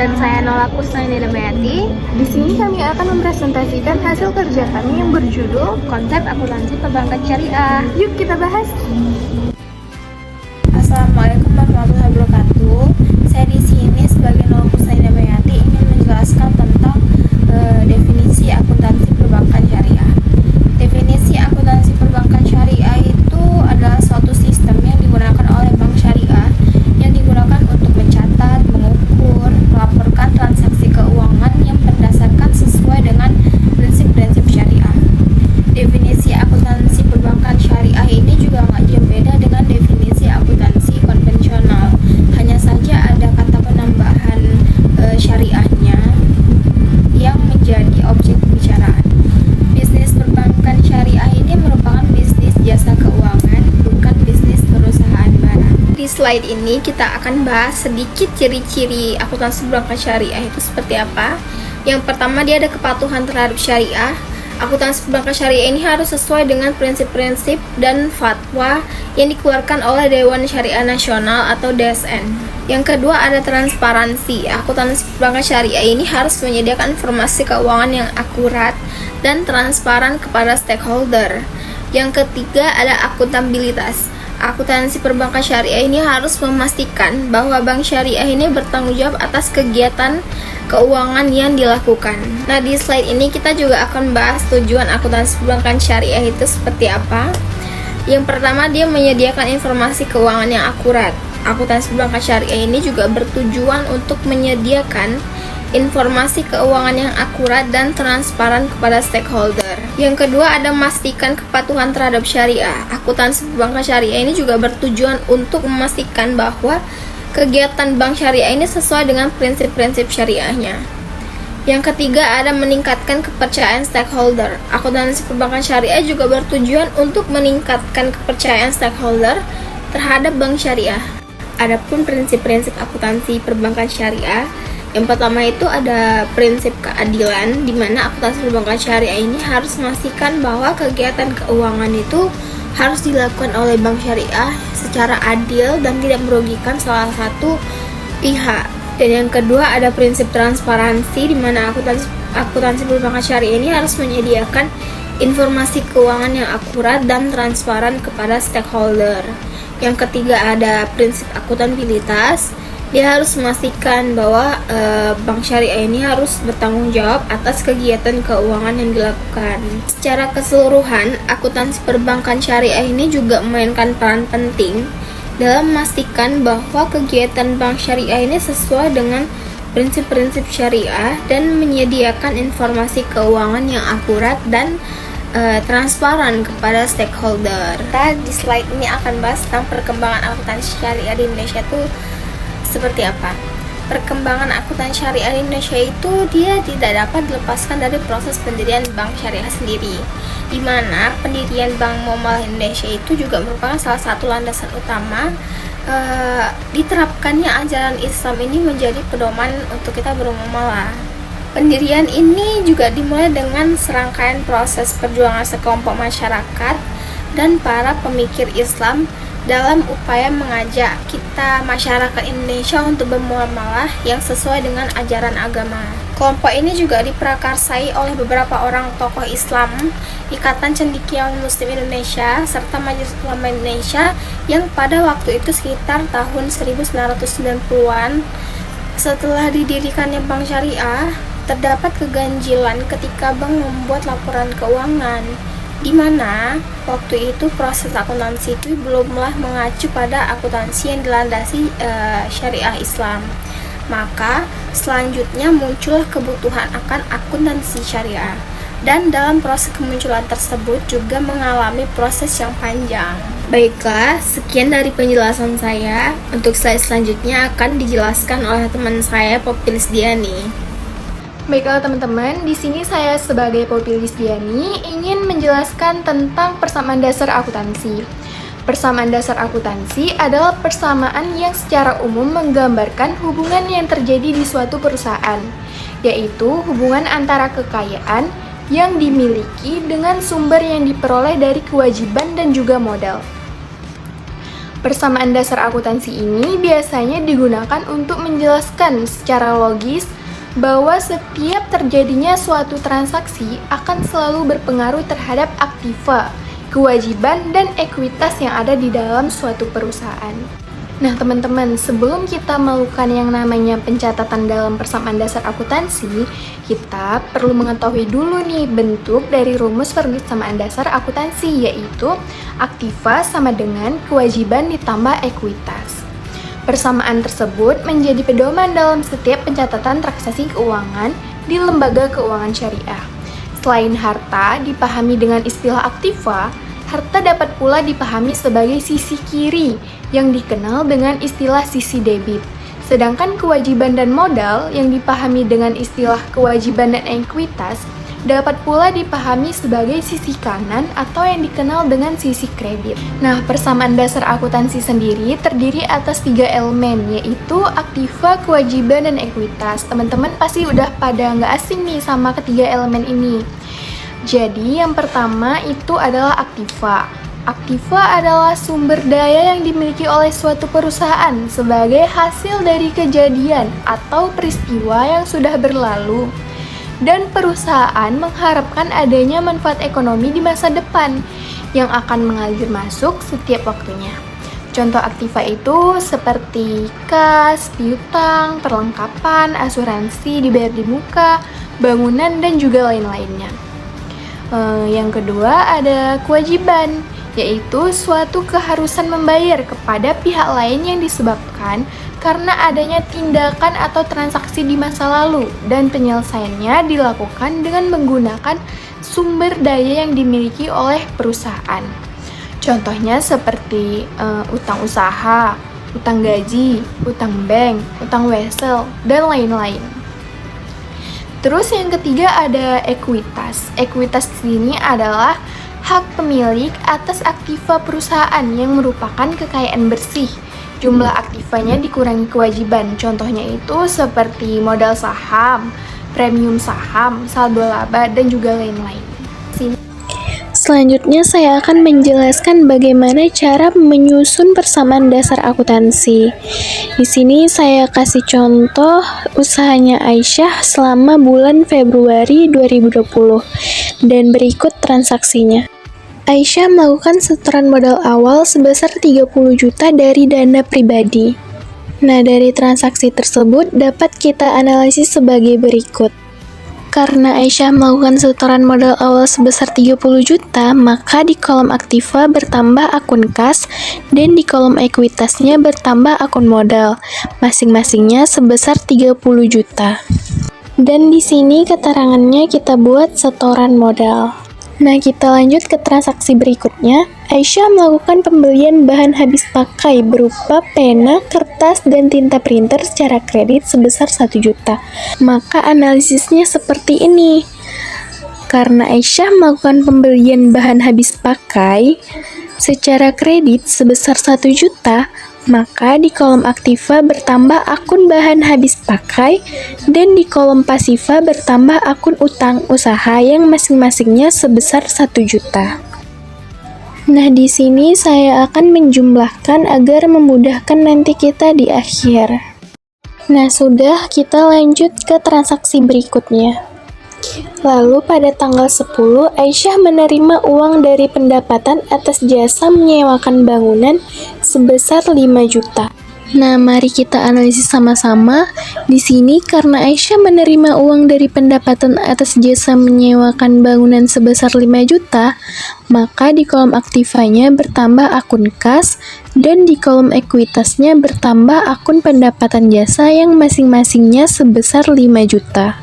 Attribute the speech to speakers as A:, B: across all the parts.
A: Dan saya Nola Kusnaini Damayati.
B: Di sini kami akan mempresentasikan hasil kerja kami yang berjudul
A: Konsep Akuntansi Perbankan Syariah.
B: Yuk kita bahas.
C: Assalamualaikum warahmatullahi wabarakatuh. Saya di sini sebagai Nola Kusnaini Damayati ingin menjelaskan tentang definisi akuntansi perbankan syariah. Definisi akuntansi perbankan syariah itu adalah suatu sistem yang digunakan oleh bank syariah yang digunakan untuk mencatat, mengukur, melaporkan transaksi keuangan yang berdasarkan sesuai dengan prinsip-prinsip syariah. Definisi akuntansi perbankan syariah ini juga nggak jauh beda dengan definisi akuntansi konvensional. Hanya saja ada kata penambahan syariahnya yang menjadi objek pembicaraan. Bisnis perbankan syariah ini merupakan bisnis jasa keuangan, bukan bisnis perusahaan barang. Di slide ini kita akan bahas sedikit ciri-ciri akuntansi perbankan syariah itu seperti apa. Yang pertama, dia ada kepatuhan terhadap syariah. Akuntansi perbankan syariah ini harus sesuai dengan prinsip-prinsip dan fatwa yang dikeluarkan oleh Dewan Syariah Nasional atau DSN. Yang kedua, ada transparansi. Akuntansi perbankan syariah ini harus menyediakan informasi keuangan yang akurat dan transparan kepada stakeholder. Yang ketiga, ada akuntabilitas. Akuntansi perbankan syariah ini harus memastikan bahwa bank syariah ini bertanggung jawab atas kegiatan keuangan yang dilakukan. Nah, di slide ini kita juga akan bahas tujuan akuntansi perbankan syariah itu seperti apa. Yang pertama, dia menyediakan informasi keuangan yang akurat. Akuntansi perbankan syariah ini juga bertujuan untuk menyediakan informasi keuangan yang akurat dan transparan kepada stakeholder. Yang kedua, ada memastikan kepatuhan terhadap syariah. Akuntansi perbankan syariah ini juga bertujuan untuk memastikan bahwa kegiatan bank syariah ini sesuai dengan prinsip-prinsip syariahnya. Yang ketiga, ada meningkatkan kepercayaan stakeholder. Akuntansi perbankan syariah juga bertujuan untuk meningkatkan kepercayaan stakeholder terhadap bank syariah. Adapun prinsip-prinsip akuntansi perbankan syariah, yang pertama itu ada prinsip keadilan, di mana akuntansi perbankan syariah ini harus memastikan bahwa kegiatan keuangan itu harus dilakukan oleh bank syariah secara adil dan tidak merugikan salah satu pihak. Dan yang kedua, ada prinsip transparansi, di mana akuntansi perbankan syariah ini harus menyediakan informasi keuangan yang akurat dan transparan kepada stakeholder. Yang ketiga, ada prinsip akuntabilitas. Dia harus memastikan bahwa bank syariah ini harus bertanggung jawab atas kegiatan keuangan yang dilakukan. Secara keseluruhan, akuntansi perbankan syariah ini juga memainkan peran penting dalam memastikan bahwa kegiatan bank syariah ini sesuai dengan prinsip-prinsip syariah dan menyediakan informasi keuangan yang akurat dan transparan kepada stakeholder. Kita di slide ini akan bahas tentang perkembangan akuntansi syariah di Indonesia itu seperti apa. Perkembangan akuntansi syariah di Indonesia itu dia tidak dapat dilepaskan dari proses pendirian bank syariah sendiri, di mana pendirian Bank Muamalah Indonesia itu juga merupakan salah satu landasan utama diterapkannya ajaran Islam ini menjadi pedoman untuk kita bermuamalah. Pendirian ini juga dimulai dengan serangkaian proses perjuangan sekelompok masyarakat dan para pemikir Islam dalam upaya mengajak kita masyarakat Indonesia untuk bermuamalah yang sesuai dengan ajaran agama. Kelompok ini juga diprakarsai oleh beberapa orang tokoh Islam, Ikatan Cendekiawan Muslim Indonesia, serta Majelis Ulama Indonesia yang pada waktu itu sekitar tahun 1990-an. Setelah didirikannya Bank Syariah, terdapat keganjilan ketika bank membuat laporan keuangan, di mana waktu itu proses akuntansi itu belumlah mengacu pada akuntansi yang dilandasi syariah Islam. Maka selanjutnya muncullah kebutuhan akan akuntansi syariah, dan dalam proses kemunculan tersebut juga mengalami proses yang panjang. Baiklah, sekian dari penjelasan saya. Untuk slide selanjutnya akan dijelaskan oleh teman saya, Poppy Lisdiani.
B: Baiklah teman-teman, di sini saya sebagai Poppy Lisdiani ingin menjelaskan tentang persamaan dasar akuntansi. Persamaan dasar akuntansi adalah persamaan yang secara umum menggambarkan hubungan yang terjadi di suatu perusahaan, yaitu hubungan antara kekayaan yang dimiliki dengan sumber yang diperoleh dari kewajiban dan juga modal. Persamaan dasar akuntansi ini biasanya digunakan untuk menjelaskan secara logis bahwa setiap terjadinya suatu transaksi akan selalu berpengaruh terhadap aktiva, kewajiban, dan ekuitas yang ada di dalam suatu perusahaan. Nah teman-teman, sebelum kita melakukan yang namanya pencatatan dalam persamaan dasar akuntansi, kita perlu mengetahui dulu nih bentuk dari rumus persamaan dasar akuntansi, yaitu aktiva sama dengan kewajiban ditambah ekuitas. Persamaan tersebut menjadi pedoman dalam setiap pencatatan transaksi keuangan di lembaga keuangan syariah. Selain harta dipahami dengan istilah aktiva, harta dapat pula dipahami sebagai sisi kiri yang dikenal dengan istilah sisi debit. Sedangkan kewajiban dan modal yang dipahami dengan istilah kewajiban dan ekuitas dapat pula dipahami sebagai sisi kanan atau yang dikenal dengan sisi kredit. Nah, persamaan dasar akuntansi sendiri terdiri atas 3 elemen, yaitu aktiva, kewajiban, dan ekuitas. Teman-teman pasti udah pada nggak asing nih sama ketiga elemen ini. Jadi yang pertama itu adalah aktiva. Aktiva adalah sumber daya yang dimiliki oleh suatu perusahaan sebagai hasil dari kejadian atau peristiwa yang sudah berlalu, dan perusahaan mengharapkan adanya manfaat ekonomi di masa depan yang akan mengalir masuk setiap waktunya. Contoh aktiva itu seperti kas, piutang, perlengkapan, asuransi, dibayar di muka, bangunan, dan juga lain-lainnya. Yang kedua ada kewajiban, yaitu suatu keharusan membayar kepada pihak lain yang disebabkan karena adanya tindakan atau transaksi di masa lalu dan penyelesaiannya dilakukan dengan menggunakan sumber daya yang dimiliki oleh perusahaan. Contohnya seperti utang usaha, utang gaji, utang bank, utang wesel, dan lain-lain. Terus yang ketiga ada ekuitas. Ekuitas ini adalah hak pemilik atas aktiva perusahaan yang merupakan kekayaan bersih. Jumlah aktivanya dikurangi kewajiban. Contohnya itu seperti modal saham, premium saham, saldo laba, dan juga lain-lain.
D: Selanjutnya saya akan menjelaskan bagaimana cara menyusun persamaan dasar akuntansi. Di sini saya kasih contoh usahanya Aisyah selama bulan Februari 2020 dan berikut transaksinya. Aisyah melakukan setoran modal awal sebesar 30 juta dari dana pribadi. Nah, dari transaksi tersebut dapat kita analisis sebagai berikut. Karena Aisyah melakukan setoran modal awal sebesar 30 juta, maka di kolom aktiva bertambah akun kas dan di kolom ekuitasnya bertambah akun modal, masing-masingnya sebesar 30 juta. Dan di sini keterangannya kita buat setoran modal. Nah, kita lanjut ke transaksi berikutnya. Aisyah melakukan pembelian bahan habis pakai berupa pena, kertas, dan tinta printer secara kredit sebesar 1 juta. Maka analisisnya seperti ini. Karena Aisyah melakukan pembelian bahan habis pakai secara kredit sebesar 1 juta, maka di kolom aktiva bertambah akun bahan habis pakai dan di kolom pasiva bertambah akun utang usaha yang masing-masingnya sebesar 1 juta. Nah, di sini saya akan menjumlahkan agar memudahkan nanti kita di akhir. Nah, sudah, kita lanjut ke transaksi berikutnya. Lalu pada tanggal 10, Aisyah menerima uang dari pendapatan atas jasa menyewakan bangunan sebesar 5 juta. Nah, mari kita analisis sama-sama. Di sini karena Aisyah menerima uang dari pendapatan atas jasa menyewakan bangunan sebesar 5 juta, maka di kolom aktivanya bertambah akun kas dan di kolom ekuitasnya bertambah akun pendapatan jasa yang masing-masingnya sebesar 5 juta.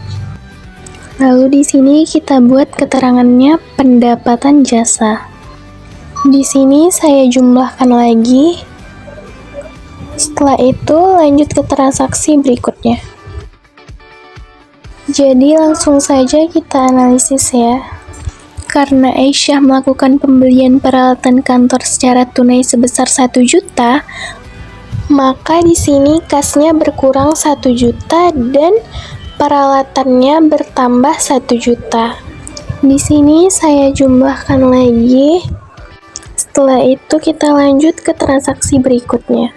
D: Lalu di sini kita buat keterangannya pendapatan jasa. Di sini saya jumlahkan lagi. Setelah itu lanjut ke transaksi berikutnya. Jadi langsung saja kita analisis ya. Karena Aisyah melakukan pembelian peralatan kantor secara tunai sebesar 1 juta, maka di sini kasnya berkurang 1 juta dan peralatannya bertambah 1 juta. Di sini saya jumlahkan lagi. Setelah itu kita lanjut ke transaksi berikutnya.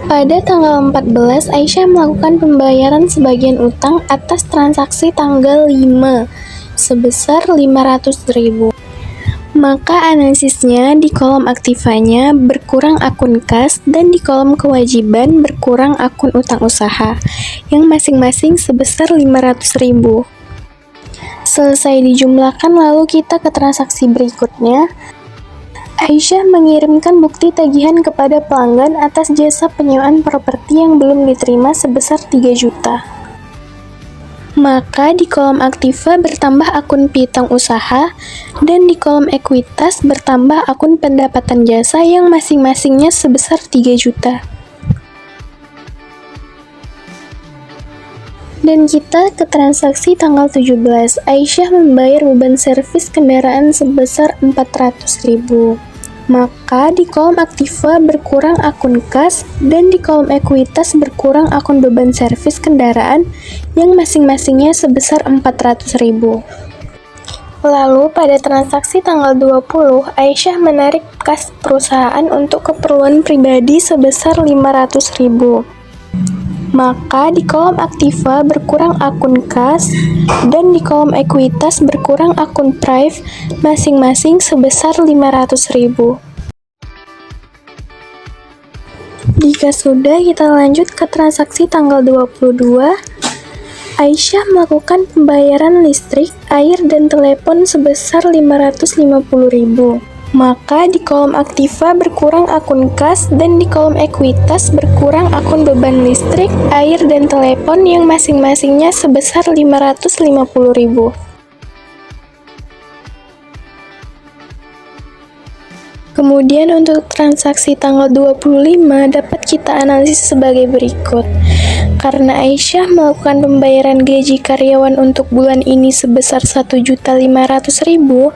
D: Pada tanggal 14, Aisyah melakukan pembayaran sebagian utang atas transaksi tanggal 5 sebesar 500.000. Maka analisisnya di kolom aktivanya berkurang akun kas dan di kolom kewajiban berkurang akun utang usaha yang masing-masing sebesar 500.000. Selesai dijumlahkan, lalu kita ke transaksi berikutnya. Aisyah mengirimkan bukti tagihan kepada pelanggan atas jasa penyewaan properti yang belum diterima sebesar 3 juta. Maka di kolom aktiva bertambah akun piutang usaha dan di kolom ekuitas bertambah akun pendapatan jasa yang masing-masingnya sebesar 3 juta. Dan kita ke transaksi tanggal 17. Aisyah membayar beban servis kendaraan sebesar 400.000. Maka di kolom aktiva berkurang akun kas dan di kolom ekuitas berkurang akun beban servis kendaraan yang masing-masingnya sebesar 400.000. Lalu pada transaksi tanggal 20, Aisyah menarik kas perusahaan untuk keperluan pribadi sebesar 500.000. Maka di kolom aktiva berkurang akun kas dan di kolom ekuitas berkurang akun prive masing-masing sebesar 500.000. Jika sudah, kita lanjut ke transaksi tanggal 22. Aisyah melakukan pembayaran listrik, air, dan telepon sebesar 550.000. Maka di kolom aktiva berkurang akun kas dan di kolom ekuitas berkurang akun beban listrik, air, dan telepon yang masing-masingnya sebesar 550.000. Kemudian untuk transaksi tanggal 25 dapat kita analisis sebagai berikut. Karena Aisyah melakukan pembayaran gaji karyawan untuk bulan ini sebesar 1.500.000,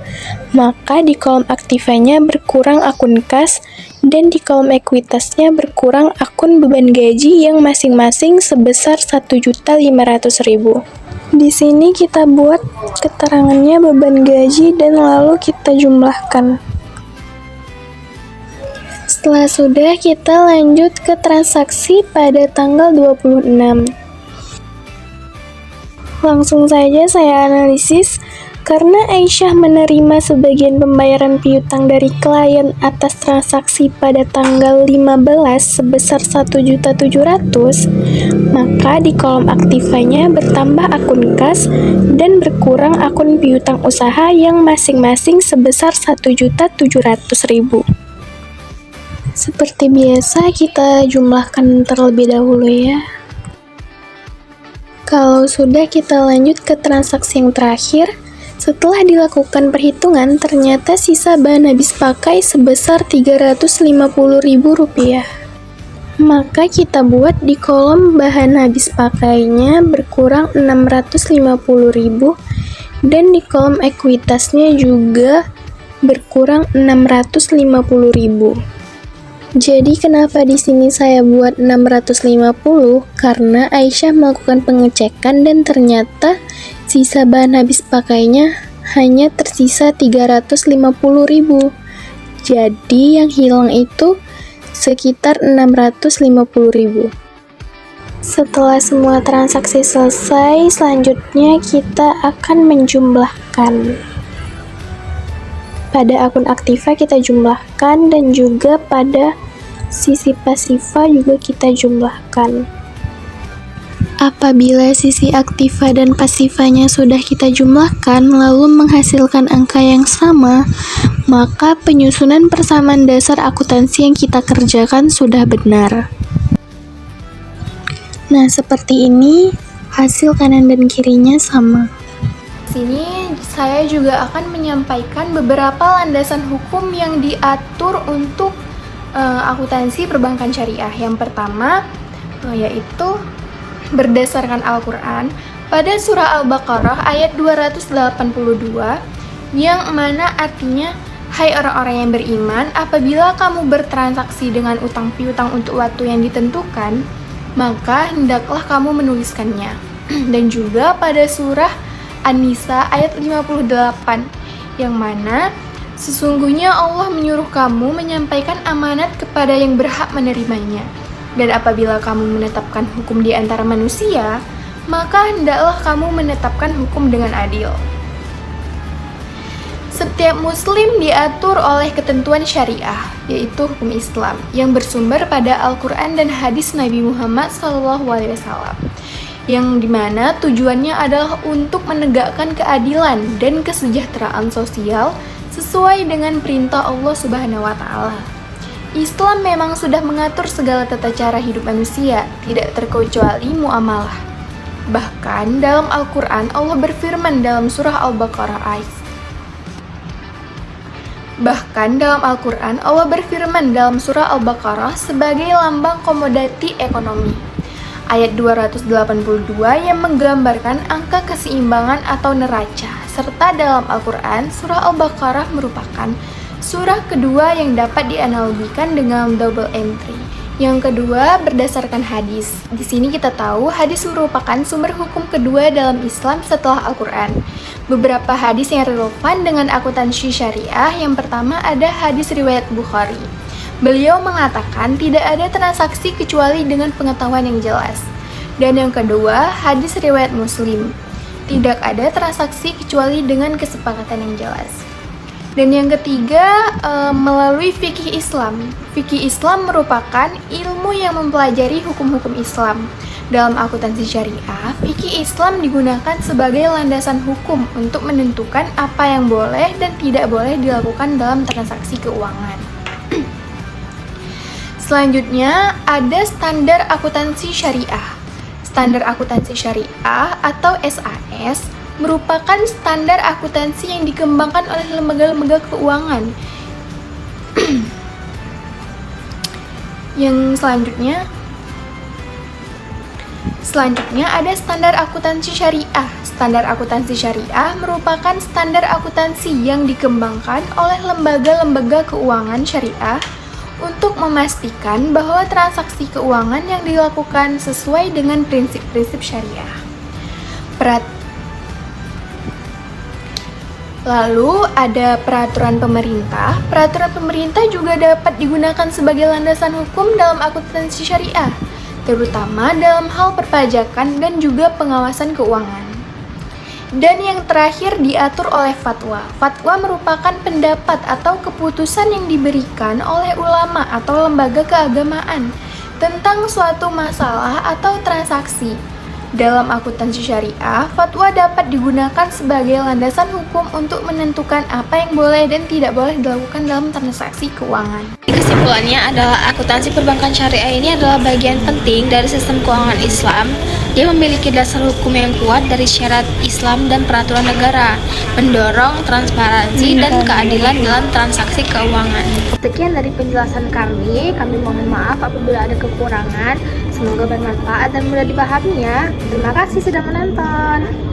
D: maka di kolom aktivanya berkurang akun kas dan di kolom ekuitasnya berkurang akun beban gaji yang masing-masing sebesar 1.500.000. Di sini kita buat keterangannya beban gaji dan lalu kita jumlahkan. Setelah sudah, kita lanjut ke transaksi pada tanggal 26. Langsung saja saya analisis. Karena Aisyah menerima sebagian pembayaran piutang dari klien atas transaksi pada tanggal 15 sebesar 1.700.000, maka di kolom aktivanya bertambah akun kas dan berkurang akun piutang usaha yang masing-masing sebesar 1.700.000. Seperti biasa, kita jumlahkan terlebih dahulu ya. Kalau sudah, kita lanjut ke transaksi yang terakhir. Setelah dilakukan perhitungan, ternyata sisa bahan habis pakai sebesar Rp350.000. Maka kita buat di kolom bahan habis pakainya berkurang Rp650.000 dan di kolom ekuitasnya juga berkurang Rp650.000. Jadi kenapa di sini saya buat 650? Karena Aisyah melakukan pengecekan dan ternyata sisa bahan habis pakainya hanya tersisa 350.000. Jadi yang hilang itu sekitar 650.000. Setelah semua transaksi selesai, selanjutnya kita akan menjumlahkan. Pada akun aktiva kita jumlahkan dan juga pada sisi pasiva juga kita jumlahkan. Apabila sisi aktiva dan pasivanya sudah kita jumlahkan lalu menghasilkan angka yang sama, maka penyusunan persamaan dasar akuntansi yang kita kerjakan sudah benar. Nah, seperti ini hasil kanan dan kirinya sama.
B: Sini saya juga akan menyampaikan beberapa landasan hukum yang diatur untuk akuntansi perbankan syariah. Yang pertama yaitu berdasarkan Al-Quran pada surah Al-Baqarah ayat 282 yang mana artinya, hai orang-orang yang beriman, apabila kamu bertransaksi dengan utang piutang untuk waktu yang ditentukan, maka hendaklah kamu menuliskannya. Dan juga pada surah An-Nisa ayat 58 yang mana Sesungguhnya Allah menyuruh kamu menyampaikan amanat kepada yang berhak menerimanya. Dan apabila kamu menetapkan hukum di antara manusia, maka hendaklah kamu menetapkan hukum dengan adil. Setiap muslim diatur oleh ketentuan syariah, yaitu hukum Islam, yang bersumber pada Al-Quran dan hadis Nabi Muhammad SAW, yang dimana tujuannya adalah untuk menegakkan keadilan dan kesejahteraan sosial sesuai dengan perintah Allah Subhanahu wa Ta'ala. Islam memang sudah mengatur segala tata cara hidup manusia, tidak terkecuali muamalah. Bahkan dalam Al-Quran Allah berfirman dalam surah Al-Baqarah ayat sebagai lambang komoditi ekonomi. Ayat 282 yang menggambarkan angka keseimbangan atau neraca, serta dalam Al-Quran, surah Al-Baqarah merupakan surah kedua yang dapat dianalogikan dengan double entry. Yang kedua, berdasarkan hadis. Di sini kita tahu hadis merupakan sumber hukum kedua dalam Islam setelah Al-Quran. Beberapa hadis yang relevan dengan akuntansi syariah, yang pertama ada hadis riwayat Bukhari. Beliau mengatakan tidak ada transaksi kecuali dengan pengetahuan yang jelas. Dan yang kedua, hadis riwayat Muslim. Tidak ada transaksi kecuali dengan kesepakatan yang jelas. Dan yang ketiga, melalui fikih Islam. Fikih Islam merupakan ilmu yang mempelajari hukum-hukum Islam. Dalam akuntansi syariah, fikih Islam digunakan sebagai landasan hukum untuk menentukan apa yang boleh dan tidak boleh dilakukan dalam transaksi keuangan. Selanjutnya, ada standar akuntansi syariah. Standar akuntansi syariah atau SAS merupakan standar akuntansi yang dikembangkan oleh lembaga-lembaga keuangan. Yang selanjutnya ada standar akuntansi syariah. Standar akuntansi syariah merupakan standar akuntansi yang dikembangkan oleh lembaga-lembaga keuangan syariah untuk memastikan bahwa transaksi keuangan yang dilakukan sesuai dengan prinsip-prinsip syariah. Lalu ada peraturan pemerintah. Peraturan pemerintah juga dapat digunakan sebagai landasan hukum dalam akuntansi syariah, terutama dalam hal perpajakan dan juga pengawasan keuangan. Dan yang terakhir diatur oleh fatwa. Fatwa merupakan pendapat atau keputusan yang diberikan oleh ulama atau lembaga keagamaan tentang suatu masalah atau transaksi. Dalam akuntansi syariah, fatwa dapat digunakan sebagai landasan hukum untuk menentukan apa yang boleh dan tidak boleh dilakukan dalam transaksi keuangan.
C: Kesimpulannya adalah akuntansi perbankan syariah ini adalah bagian penting dari sistem keuangan Islam. Dia memiliki dasar hukum yang kuat dari syarat Islam dan peraturan negara, mendorong transparansi dan keadilan dalam transaksi keuangan.
A: Sekian dari penjelasan kami mohon maaf apabila ada kekurangan. Semoga bermanfaat dan mudah dipahami ya. Terima kasih sudah menonton.